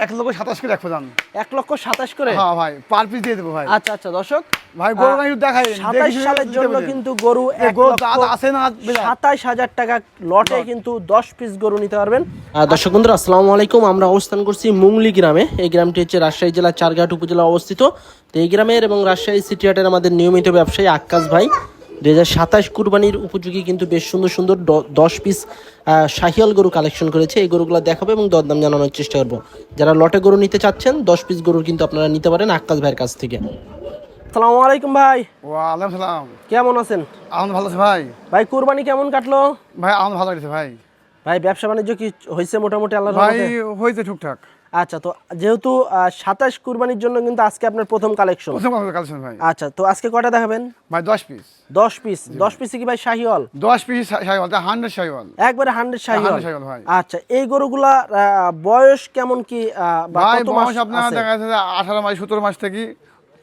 1,27,000 করে রাখবো জান। 1,27,000 করে? হ্যাঁ ভাই, পার পিস দিয়ে দেবো ভাই। আচ্ছা আচ্ছা দর্শক, ভাই গরু একটু দেখাই। 27 সালের জন্য কিন্তু গরু আছে না 27,000 টাকা লটে কিন্তু 10 পিস গরু নিতে পারবেন। দর্শক বন্ধুরা আসসালামু আলাইকুম, আমরা অবস্থান করছি মুংলি গ্রামে। এই গ্রামটি হচ্ছে রাজশাহী জেলার চারঘাট উপজেলা অবস্থিত। তো এই গ্রামের এবং রাজশাহী সিটি হাটের আমাদের নিয়মিত ব্যবসায়ী আক্কাস ভাই 2027 কুরবানির উপযোগী কিন্তু বেশ সুন্দর সুন্দর 10 পিস শাহিয়াল গরু কালেকশন করেছে। এই গরুগুলো দেখাবো এবং দরদাম জানানোর চেষ্টা করবো। যারা লটে গরু নিতে চাচ্ছেন 10 পিস গরুর কিন্তু আপনারা নিতে পারেন আক্কাস ভাইয়ের কাছ থেকে। আসসালামু আলাইকুম ভাই। ওয়ালাইকুম সালাম। কেমন আছেন? আমার ভালো আছে ভাই। ভাই কুরবানি কেমন কাটলো? ভাই আমার ভালো লাগছে ভাই। ভাই ব্যবসা বাণিজ্য কি হয়েছে মোটামুটি আল্লাহর ভাই? রহমতে হয়েছে টুকটাক। আচ্ছা, তো যেহেতু 27 কুরবানির জন্য কিন্তু আজকে আপনার প্রথম কালেকশন। ভাই। আচ্ছা, তো আজকে কয়টা দেখাবেন? ভাই 10 পিস। 10 পিস। 10 পিসে কি ভাই শাহিওয়াল? 10 পিস শাহিওয়াল, 100 শাহিওয়াল। একবারে 100 শাহিওয়াল। 100 শাহিওয়াল ভাই। আচ্ছা, এই গরুগুলা বয়স কেমন কি বা ভাই কত মাস বয়স আপনার আছে? দেখা যাচ্ছে 18 মাস 17 মাস থেকে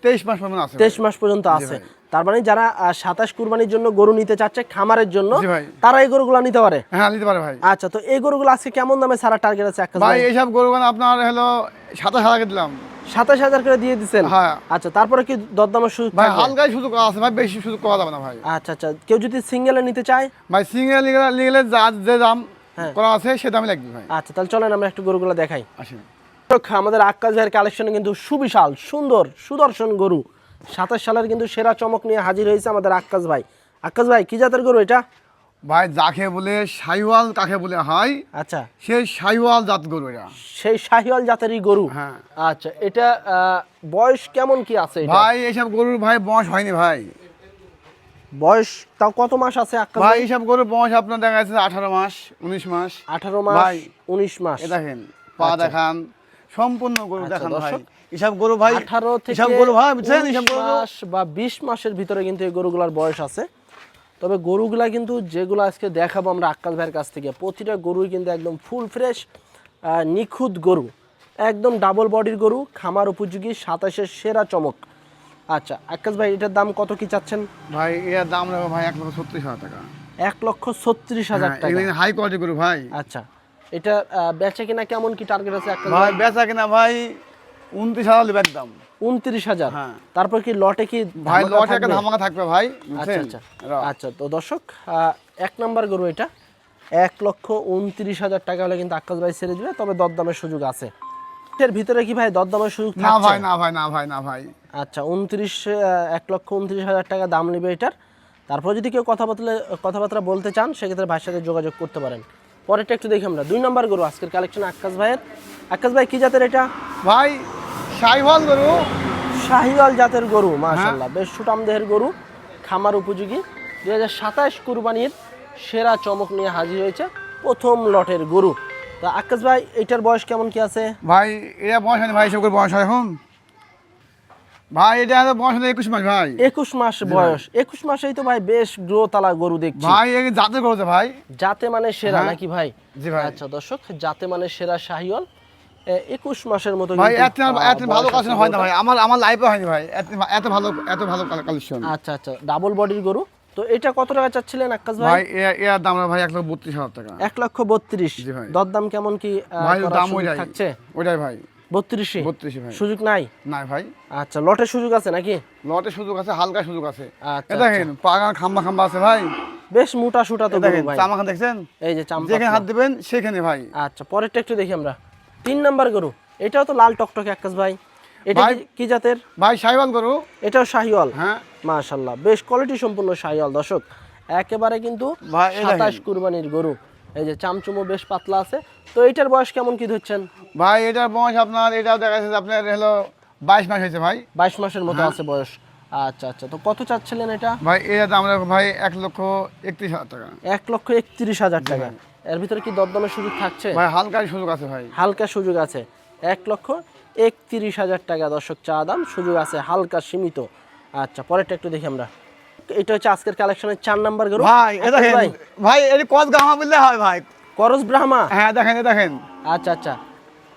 23 মাস পর্যন্ত আছে। 23 মাস পর্যন্ত আছে। তার মানে যারা 27 কুরবানির জন্য গরু নিতে চাচ্ছে খামারের জন্য, জি ভাই, তারা এই গরুগুলা নিতে পারে? হ্যাঁ নিতে পারে ভাই। আচ্ছা, তো এই গরুগুলো আজকে কেমন দামে ছাড়া টার্গেট আছে আক্কাস ভাই? ভাই এইসব গরুগুলো আপনার হলো 27,000 দিলাম। 27,000 করে দিয়ে দিবেন? হ্যাঁ। আচ্ছা, তারপরে কি দরদামের সুযোগ ভাই? থাকবে? হালকাই সুযোগ আছে ভাই, বেশি সুযোগ পাওয়া যাবে না ভাই। আচ্ছা আচ্ছা, কেউ যদি সিঙ্গেলে নিতে চায়? ভাই সিঙ্গেল নিলে যে দাম করা আছে সে দামই লাগবে ভাই। আচ্ছা, তাহলে চলেন আমরা একটু গরুগুলো দেখাই। আসেন। আমাদের আক্কাস ভাইয়ের কালেকশনে কিন্তু সুবিশাল সুন্দর সুদর্শন গরু 27 সালের কিন্তু সেরা চমক নিয়ে হাজির হয়েছে আমাদের আক্কাস ভাই। আক্কাস ভাই, কি জাতের গরু এটা? ভাই যাকে বলে শাহিওয়াল কাকে বলে হয়, আচ্ছা, সেই শাহিওয়াল জাত গরু এটা। সেই শাহিওয়াল জাতেরই গরু? হ্যাঁ। আচ্ছা, এটা বয়স কেমন কি আছে এটা? ভাই এইসব গরুর ভাই বয়স হয়নি ভাই। বয়স তাও কত মাস আছে আক্কাস ভাই? ভাই এইসব গরুর বয়স আপনার দেখা যাচ্ছে 18 মাস 19 মাস। 18 মাস ভাই 19 মাস। এ দেখেন পা আচ্ছা। দেখান, সম্পূর্ণ গরু আচ্ছা, দেখান ভাই। দর্শক, এসব গরু ভাই 18 থেকে এসব গরু ভাই বুঝছেন, 19 এসব গরু মাস বা 20 মাসের ভিতরে কিন্তু এই গরুগুলার বয়স আছে। তবে গরুগুলা কিন্তু যেগুলো আজকে দেখাবো আমরা আক্কাস ভাইয়ের কাছ থেকে, প্রতিটা গরুই কিন্তু একদম ফুল ফ্রেশ নিখুঁত গরু, একদম ডাবল বডির গরু, খামার উপযোগী, 27-এর সেরা চমক। আচ্ছা আক্কাস ভাই, এটার দাম কত কি চাচ্ছেন? ভাই এর দাম লাগবে ভাই 1,36,000 টাকা। 1,36,000 টাকা? এগুলো হাই কোয়ালিটি গরু ভাই। আচ্ছা, এটা বেচা কিনা কেমন কি টার্গেট আছে আক্কাস ভাই ভাই? বেচা কিনা ভাই 29,000 লিবার দাম। 29,000? হ্যাঁ। তারপর কি লটে কি ভাই ধামাকা লটে একটা থাকবে? ধামাকা থাকবে ভাই, আচ্ছা বুঝছেন? আচ্ছা আচ্ছা, তো দর্শক 1 নাম্বার গরু এটা 1,29,000 টাকা হলে কিন্তু আক্কাস ভাই ছেড়ে দিবে, তবে দরদামের সুযোগ আছে। এর ভিতরে কি ভাই দরদামের সুযোগ না থাকছে? ভাই না ভাই না ভাই না ভাই। আচ্ছা, 1,29,000 টাকা দাম নেবে এটার। তারপর যদি কেউ কথাবার্তা বলতে চান সেক্ষেত্রে ভাইয়ের সাথে যোগাযোগ করতে পারেন। পরেরটা একটু দেখি আমরা। 2 নাম্বার গরু আজকের কালেকশন আক্কাস ভাইয়ের। আক্কাস ভাই, কি জাতের এটা? ভাই শাহিওয়াল গরু। শাহিওয়াল জাতের গরু, মাশাআল্লাহ, বেশ সুঠাম দেহের গরু, খামার উপযোগী। 2027 কুরবানির সেরা চমক নিয়ে হাজির হয়েছে প্রথম লটের গরু। তো আক্কাস ভাই, এটার বয়স কেমন কি আছে? ভাই এটা বয়স হয়নি ভাই, এসব গরু বয়স হয় এখন ভাই। এটা বয়স হলো 21 মাস ভাই। 21 মাস বয়স? 21 মাসেই তো ভাই বেশ গ্রোতালা গরু দেখছি ভাই। এই জাতে গরু ভাই, জাতে মানে সেরা নাকি ভাই? জি ভাই। আচ্ছা দর্শক, জাতে মানে সেরা শাহিওয়াল 21 মাসের মতো ভাই। কিন্তু, এত ভালো কালেকশন হয় না ভাই, আমার লাইফে হয়নি ভাই এত ভালো কালেকশন। আচ্ছা আচ্ছা, ডাবল বডির গরু। তো এটা কত টাকা চাচ্ছিলেন আক্কাস ভাই? ভাই এর দাম ভাই 1,32,000 টাকা। 1,32,000? জি ভাই। দরদাম কেমন কি ভাই করার দাম সুযোগ থাকছে? ওইটাই ভাই। 32 ভাই। সুযোগ নাই? না ভাই। আচ্ছা, লটের সুযোগ আছে নাকি? লটে সুযোগ আছে, হালকা সুযোগ আছে। আচ্ছা, দেখেন পাগান খাম্বা আছে ভাই, বেশ মোটা সুটা তো গরু দেখেন ভাই। চামাখান দেখছেন, এই যে চামড়া, যেখানে হাত দিবেন সেখানে ভাই। আচ্ছা, পরেরটা একটু দেখি আমরা। 3 নাম্বার গরু, এটাও তো লাল টকটকে আক্কাস ভাই। এটা কি জাতের? ভাই শাহিওয়াল গরু। এটাও শাহিওয়াল? হ্যাঁ মাশাআল্লাহ, বেশ কোয়ালিটি সম্পূর্ণ শাহিওয়াল দর্শক, একেবারে কিন্তু ভাই। 27 কুরবানির গরু। এই যে চামচুমো বেশ পাতলা আছে। তো এটার বয়স কেমন কি ধরছেন? ভাই এটার বয়স আপনার, এটাও দেখা যাচ্ছে আপনার হলো 22 মাস হয়েছে ভাই। 22 মাসের মতো আছে বয়স। আচ্ছা আচ্ছা, তো কত চাচ্ছিলেন এটা? ভাই এর দাম রাখবো ভাই 1,31,000 টাকা। 1,31,000 টাকা? এর ভিতরে কি দরদামের সুযোগ থাকছে? ভাই হালকা সুযোগ আছে ভাই। হালকা সুযোগ আছে। 1,31,000 টাকা দর্শক চা দাম, সুযোগ আছে হালকা সীমিত। আচ্ছা, পরেরটা একটু দেখি আমরা। এটা হচ্ছে আজকের কালেকশনের 4 নাম্বার গরু ভাই। দেখেন ভাই, এর কস গামা বললে হয় ভাই, করস ব্রাহ্মা? হ্যাঁ দেখেন দেখেন। আচ্ছা আচ্ছা,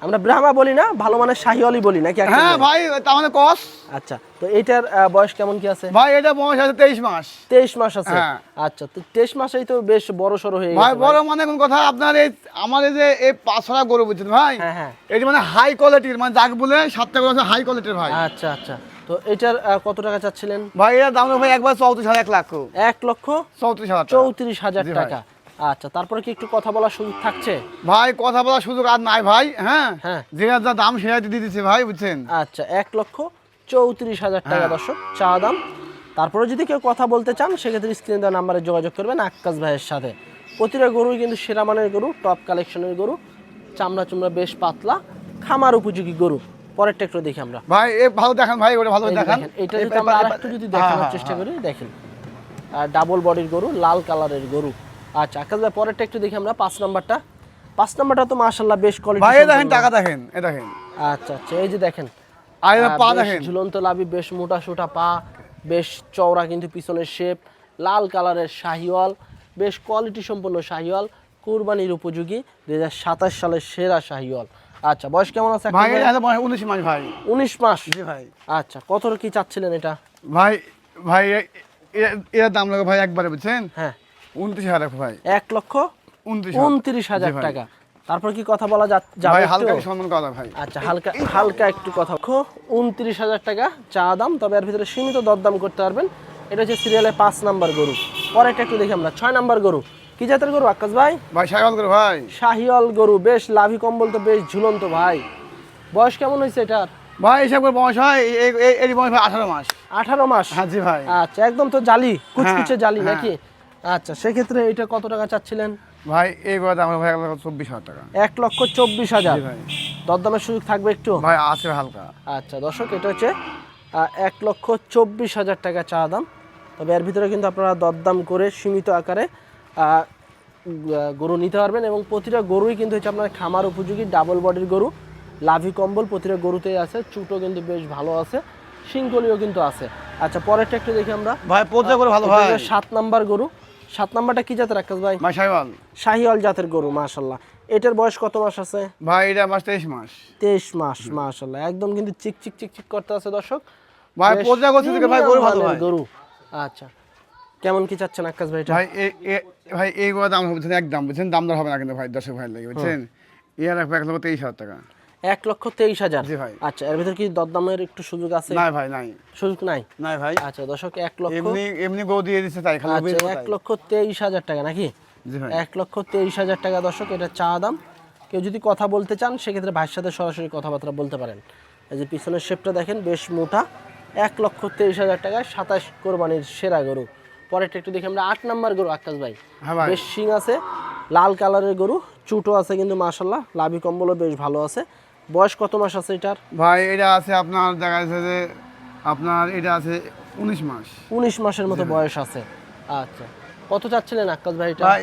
আমরা ব্রাহ্মা বলি না, ভালো মানের শাহিওয়ালই বলি নাকি আক্কাস হ্যাঁ ভাই তার মানে কস। আচ্ছা, তো এইটার বয়স কেমন কি আছে? ভাই এটা বয়স আছে 23 মাস। 23 মাস আছে। হ্যাঁ। আচ্ছা, তো 23 মাসেই তো বেশ বড় সড়ো হয়ে ভাই গেছে বড় মানে কোন কথা, আপনার এই আমার এই যে এই পাঁচশোটা গরু বুঝছেন ভাই, হ্যাঁ হ্যাঁ। এটি মানে হাই কোয়ালিটির, মানে যাকে বলে 7টা গরু আছে হাই কোয়ালিটির ভাই। আচ্ছা আচ্ছা, তো এটার কত টাকা চাচ্ছিলেন? ভাই এর দাম ভাই একবার 34,000, 1 লাখ 1,34,000 34,000 জি ভাই। টাকা। আচ্ছা, তারপরে কি একটু কথা বলার সুযোগ থাকছে? ভাই কথা বলার সুযোগ আর নাই ভাই। হ্যাঁ হ্যাঁ। যে যা দাম সেটা দিয়ে দিচ্ছে ভাই বুঝছেন। আচ্ছা, 1,34,000 টাকা দর্শক চা দাম। তারপরে যদি কেউ কথা বলতে চান সেক্ষেত্রে স্ক্রিনে দেওয়া নাম্বারে যোগাযোগ করবেন আক্কাস ভাইয়ের সাথে। প্রতিটা গরুই কিন্তু সেরা মানের গরু, টপ কালেকশনের গরু, চামড়া চুমড়া বেশ পাতলা, খামার উপযোগী গরু। পরেরটা একটু দেখি আমরা। ভাই এ ভালো দেখান ভাই, ওটা ভালো দেখান। এটা যদি আমরা আরেকটু যদি দেখানোর চেষ্টা করি, দেখেন ডাবল বডির গরু, লাল কালারের গরু। আচ্ছা আকাশ ভাই, পরেরটা একটু দেখি আমরা, 5 নাম্বারটা। 5 নাম্বারটা তো মাশাআল্লাহ বেশ কোয়ালিটি। ভাই দেখেন টাকা দেখেন, এ দেখেন। আচ্ছা আচ্ছা, এই যে দেখেন আর এর পা বেশ দেখেন, ঝুলন্ত লাভি, বেশ মোটা সোটা পা, বেশ চওড়া কিন্তু পিছনের শেপ, লাল কালারের শাহিওয়াল, বেশ কোয়ালিটি সম্পন্ন শাহিওয়াল, কুরবানির উপযোগী, 2027 সালের সেরা শাহিওয়াল। আচ্ছা, বয়স কেমন আছে ভাই এটা বয়স 19 মাস ভাই। 19 মাস। জি ভাই। আচ্ছা, কত কি চাচ্ছিলেন এটা? ভাই ভাই এর দাম লাগে ভাই একবারে বুঝছেন, হ্যাঁ 29,000 ভাই। 1,29,000 টাকা। তারপর কি কথা বলা যাবে? ভাই একটু? হালকা সম্মান করা ভাই। আচ্ছা, হালকা হালকা একটু কথা। 29,000 টাকা চা দাম, তবে এর ভিতরে সীমিত দরদাম করতে পারবেন। এটা হচ্ছে সিরিয়ালে 5 নাম্বার গরু। পরেরটা একটু দেখি আমরা, 6 নাম্বার গরু। কি জাতের গরু আকাশ ভাই? ভাই সাইকেল করে ভাই। শাহিওয়াল গরু, বেশ লাভি কম্বল তো বেশ ঝুলন্ত ভাই। বয়স কেমন হয়েছে এটার? ভাই এসব করে বয়স হয় এর বয়স ভাই 18 মাস। 18 মাস। হ্যাঁ জি ভাই। আচ্ছা, একদম তো জালি, কুচকুচে জালি হ্যাঁ। নাকি? আচ্ছা, সেক্ষেত্রে এটা কত টাকা চাচ্ছিলেন? ভাই এই করে দাম ভাই 1,24,000 টাকা। 1,24,000। জি ভাই। দরদামের সুযোগ থাকবে একটু? ভাই আছে হালকা। আচ্ছা দর্শক, এটা হচ্ছে 1,24,000 টাকা চা দাম। তবে এর ভিতরে কিন্তু আপনারা দরদাম করে সীমিত আকারে গরু নিতে পারবেন, এবং প্রতিটা গরুই কিন্তু হচ্ছে আপনার খামার উপযোগী, ডাবল বডির গরু, লাভি কম্বল প্রতিটা গরুতেই আছে, চুটও কিন্তু বেশ ভালো আছে, শিংকলিও কিন্তু আছে। আচ্ছা, পরেরটা একটু দেখি আমরা। ভাই পোজা করে ভালো ভাই। 7 নাম্বার গরু। 7 নাম্বারটা কি জাতের আকাশ ভাই? ভাই সাইকেল। শাহিওয়াল জাতের গরু, মাশাআল্লাহ। এটার বয়স কত মাস আছে? ভাই এটা মাস 23 মাস। 23 মাস, মাশাআল্লাহ। একদম কিন্তু চিক চিক চিক চিক করতে আছে দর্শক। ভাই বেশ পোজা করতে থেকে ভাই গরু ভালো মানের ভাই। গরু। আচ্ছা, কেমন কি চাচ্ছেন আকাশ ভাই এটা? ভাই ভাই এই করে দাম বুঝছেন, একদম বুঝছেন, দাম দর হবে না কিন্তু ভাই, দর্শক ভাই লাগে বুঝছেন। এর রাখবে 1,23,000 টাকা। 1,23,000। জি ভাই। আচ্ছা, এর ভিতর কি দরদামের একটু সুযোগ আছে? নাই ভাই নাই। সুযোগ নাই? নাই ভাই। আচ্ছা দর্শক, 1 লক্ষ, এমনি গরু দিয়ে দিচ্ছে তাই খালি। আচ্ছা 1,23,000 টাকা নাকি? জি ভাই। 1,23,000 টাকা দর্শক, এটা চা দাম। কেউ যদি কথা বলতে চান সেক্ষেত্রে ভাইয়ের সাথে সরাসরি কথাবার্তা বলতে পারেন। এই যে পিছনের শেপটা দেখেন, বেশ মোটা। 1,23,000 টাকায় 27 কোরবানির সেরা গরু। পরেরটা একটু দেখি আমরা, 8 নাম্বার গরু আকাশ ভাই। হ্যাঁ ভাই। বেশ শিং আছে, লাল কালারের গরু, চুটো আছে কিন্তু মাশাআল্লাহ, লাভি কম্বলও বেশ ভালো আছে। বয়স কত মাস আছে এটার? ভাই এটা আছে আপনার, দেখা যাচ্ছে যে আপনার এটা আছে 19 মাস। 19 মাসের মতো বয়স আছে। আচ্ছা, কত চাচ্ছিলেন আকাশ ভাই এটা? ভাই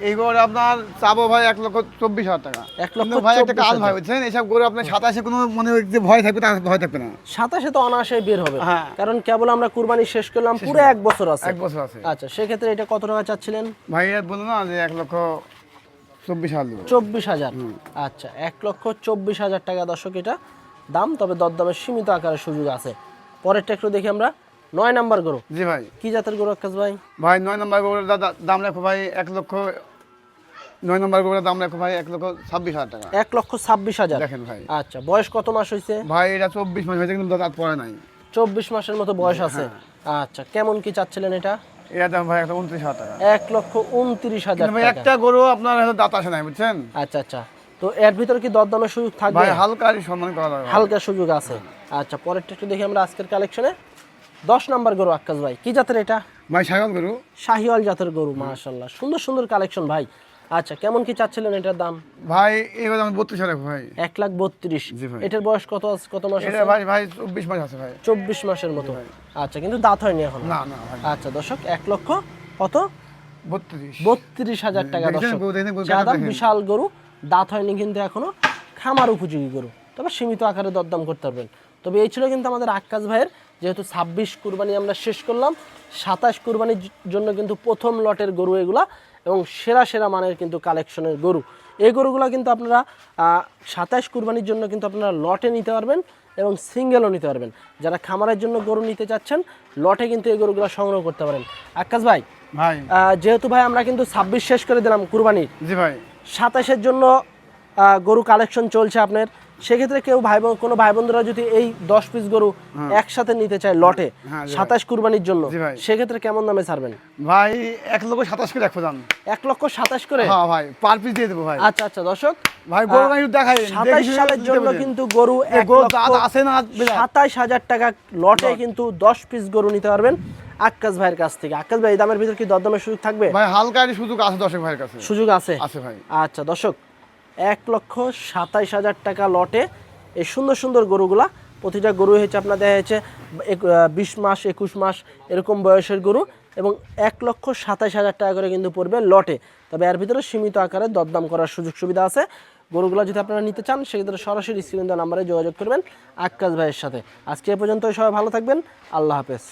এই গরু আপনার চাবো ভাই 1,24,000 টাকা। 1,24,000 কিন্তু ভাই একটা কাজ ভাই বুঝছেন, এইসব গরু আপনার 27-এ কোনো মনে হয় যে ভয় থাকবে, তার ভয় থাকবে না। 27-এ তো অনায়াসে বের হবে, হ্যাঁ। কারণ কেবল আমরা কুরবানি শেষ করলাম, পুরো 1 বছর আছে। 1 বছর আছে। আচ্ছা, সেক্ষেত্রে এটা কত টাকা চাচ্ছিলেন? ভাই এর বললো না যে 1,24,000 দেবো। 24,000। আচ্ছা, 1,24,000 টাকা দর্শক এটা দাম, তবে দরদামের সীমিত আকারে সুযোগ আছে। পরেরটা একটু দেখি আমরা, 9 নাম্বার গরু। জি ভাই। কি জাতের গরু আকাশ ভাই? ভাই 9 নম্বর গরুর দাম রাখো ভাই 9 নম্বর গরুর দাম রাখো ভাই 1,26,000 টাকা। 1,26,000। দেখেন ভাই। আচ্ছা, বয়স কত মাস হয়েছে? ভাই এটা 24 মাস হয়েছে কিন্তু দাঁত পড়ে নাই। 24 মাসের মতো বয়স আছে। আচ্ছা, কেমন কি চাচ্ছিলেন এটা? এর দাম ভাই 1,29,000 টাকা। 1,29,000 কিন্তু ভাই টাকা। একটা গরু আপনার হয়তো দাঁত আসে নাই বুঝছেন। আচ্ছা আচ্ছা, তো এর ভিতরে কি দরদামের সুযোগ থাকবে? ভাই হালকা সম্মান করা যাবে। হালকা সুযোগ আছে। আচ্ছা, পরেরটা একটু দেখি আমরা আজকের কালেকশনে। 10 নাম্বার গরু আকাশ ভাই। কি জাতের এটা? ভাই সাইকেল গরু। শাহিওয়াল জাতের গরু, মাশাআল্লাহ, সুন্দর সুন্দর কালেকশন ভাই। আচ্ছা, কেমন কি চাচ্ছিলেন এটার দাম? ভাই এবার দাম 32,000 রাখো ভাই। 1,32,000। জি ভাই। এটার বয়স কত আছে, কত মাস এটা আছে? ভাই 24 মাস আছে ভাই। 24 মাসের মতো। আচ্ছা, কিন্তু দাঁত হয়নি এখন? না না ভাই। আচ্ছা দর্শক, 1 লক্ষ কত? 32। 32,000 টাকা দেখছেন দর্শক। গরু, দেখেন গরু চা কাটা দাম, দেখেন। বিশাল গরু, দাঁত হয়নি কিন্তু এখনো, খামার উপযোগী গরু, তবে সীমিত আকারে দরদাম করতে পারবেন। তবে এই ছিল কিন্তু আমাদের আক্কাস ভাইয়ের, যেহেতু 26 কুরবানি আমরা শেষ করলাম, 27 কুরবানির জন্য কিন্তু প্রথম লটের গরু এগুলা। এবং সেরা সেরা মানের কিন্তু কালেকশনের গরু। এই গরুগুলো কিন্তু আপনারা 27 কুরবানির জন্য কিন্তু আপনারা লটে নিতে পারবেন এবং সিঙ্গেলও নিতে পারবেন। যারা খামারের জন্য গরু নিতে চাচ্ছেন লটে কিন্তু এই গরুগুলো সংগ্রহ করতে পারেন। আক্কাস ভাই, ভাই যেহেতু ভাই আমরা কিন্তু 26 শেষ করে দিলাম কুরবানির, জি ভাই 27-এর জন্য গরু কালেকশন চলছে আপনার, সেক্ষেত্রে কেউ কোনো ভাই বন্ধুরা যদি এই 10 পিস গরু একসাথে নিতে চায় লটে 27 কুরবানির জন্য, সেক্ষেত্রে কেমন দামে ছাড়বেন? ভাই 1,27,000 করে রাখবো দাম। 1,27,000 করে? হ্যাঁ ভাই, পার পিস দিয়ে দেবো ভাই। আচ্ছা আচ্ছা দর্শক, ভাই গরু একটু দেখাই, 27 সালের জন্য কিন্তু গরু আছে না 27,000 টাকা লটে কিন্তু 10 পিস গরু নিতে পারবেন আক্কাস ভাইয়ের কাছ থেকে। আক্কাস ভাই, এই দামের ভিতর কি দরদামের সুযোগ থাকবে? ভাই হালকা একটু সুযোগ আছে দর্শক ভাইয়ের কাছে। সুযোগ আছে? আছে ভাই। আচ্ছা দর্শক, 1,27,000 টাকা লটে এই সুন্দর সুন্দর গরুগুলা, প্রতিটা গরু হচ্ছে আপনার দেখা যাচ্ছে 20 মাস 21 মাস এরকম বয়সের গরু, এবং 1,27,000 টাকা করে কিন্তু পড়বে লটে। তবে এর ভিতরে সীমিত আকারে দরদাম করার সুযোগ সুবিধা আছে। গরুগুলো যদি আপনারা নিতে চান সেক্ষেত্রে সরাসরি স্ক্রিন দেওয়া নাম্বারে যোগাযোগ করবেন আক্কাস ভাইয়ের সাথে। আজকে এ পর্যন্ত, সবাই ভালো থাকবেন, আল্লাহ হাফেজ।